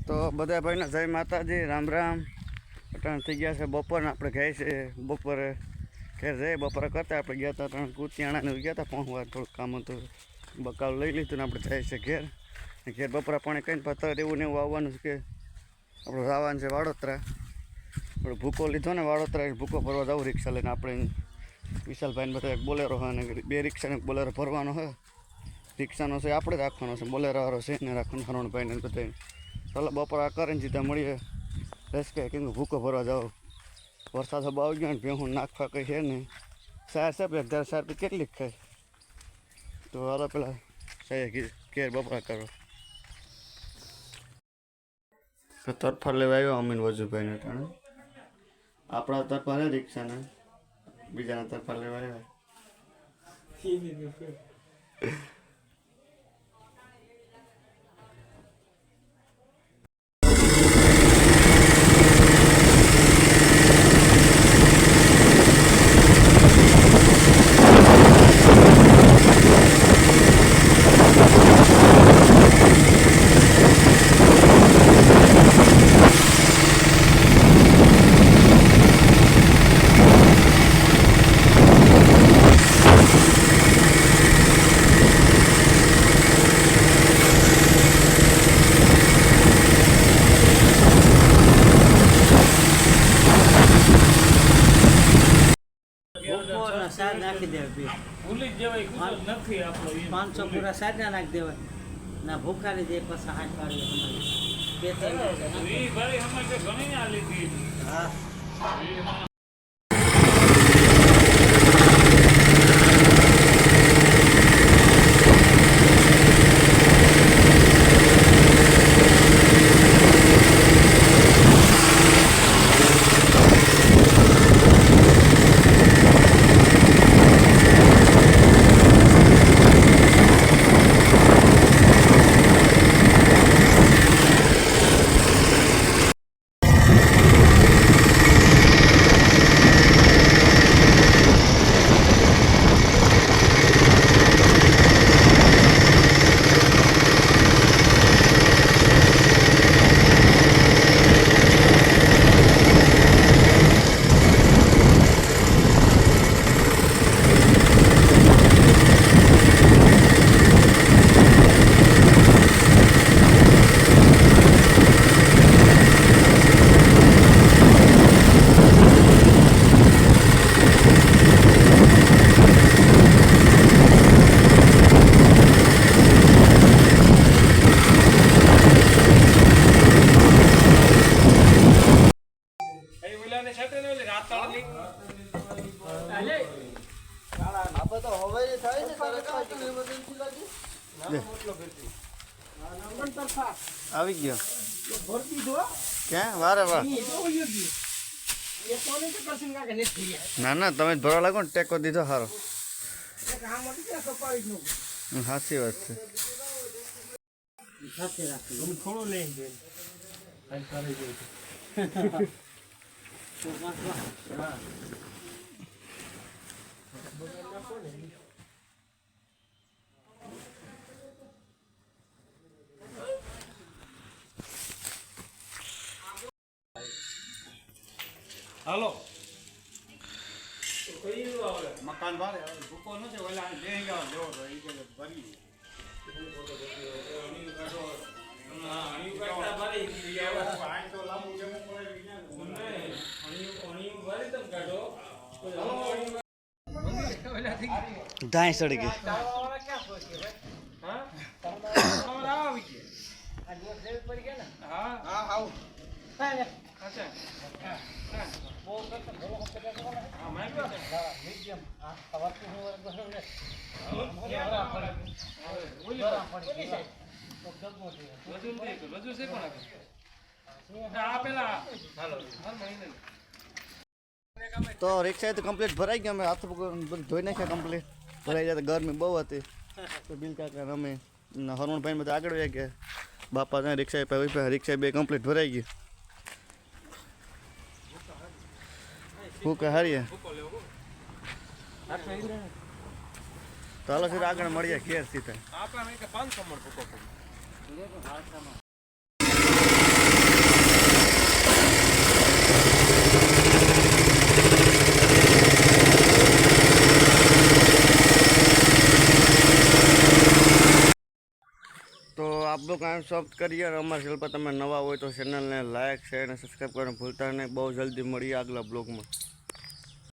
તો બધા ભાઈને જય માતાજી, રામ રામ. અટાણ થઈ ગયા છે બપોરને આપણે ગયા છે બપોરે ઘેર જઈએ. બપોરે કરતા આપણે ગયા હતા ત્રણ કુતિયાણાને ગયા હતા પહોંચવા, થોડુંક કામ હતું, બકાલ લઈ લીધું ને આપણે જાય છે ઘેર બપોરા પાણી કહીને પતર એવું ને એવું આવવાનું છે કે આપણું જવાનું છે વાડોતરા. આપણે ભૂકો લીધો ને વાડોતરા, ભૂકો ભરવા જવું રિક્ષા લઈને. આપણે વિશાલભાઈને બધા એક બોલેરો હોય ને બે રિક્ષાને બોલેરો ભરવાનો હોય. રિક્ષાનો છે આપણે રાખવાનો છે, બોલેરો વાળો છે ને રાખવાનો હરણભાઈને બધાને. ચાલો બપોરા કરીને સીધા મળીએ રસકે કેમ કે ભૂકો ભરવા જાઓ. વરસાદ હબ આવી ગયો ને ભેહું નાખવા કંઈ છે નહીં. સાર છે પેલા 1000 સાર કેટલીક ખાય તો હાલો પેલા સાહેબ ઘેર બપોરા કરો. તો તરફા લેવા આવ્યો અમીન વજુભાઈને ટાણે. આપણા તરફા છે રિક્ષાને, બીજાના તરફા લેવા આવ્યા. સાર નાખી દેવાય, 500 પૂરા સારના નાખી દેવાય ના ભૂખાની દે પછી હાથ પાડી. હા આવી ગયો ક્યાં વારે વાહ. ના ના તમે જ ભરવા લાગો ને, ટેકો દીધો સારો. સાચી વાત છે. હાલો મકાન ભારે ભૂકો નથી ઓલા બે ગયા દેવો તો એ કે ભરી ધાય સડી ગઈ. તો રિક્ષા તો કમ્પ્લીટ ભરાઈ ગયા. અમે હાથ બધું ધોઈ નાખ્યા કમ્પ્લીટ. ભરાઈ જાય તો ગરમી બહુ હતી તો બિલ કાકા અમે હરણભાઈ બધા આગળ વ્યા ગયા. બાપા ત્યાં રિક્ષા બે કમ્પ્લીટ ભરાઈ ગઈ. ભૂખ હારીએ તો હાલો સીધા આગળ મળીએ ઘેર સીધા. આ બ્લોગ આમ સમાપ્ત કરીએ અને અમારા ચેનલ પર તમે નવા હોય તો ચેનલને લાઇક શેર અને સબસ્ક્રાઈબ કરવાનું ભૂલતા નહીં. બહુ જલ્દી મળીએ આગલા બ્લોગમાં.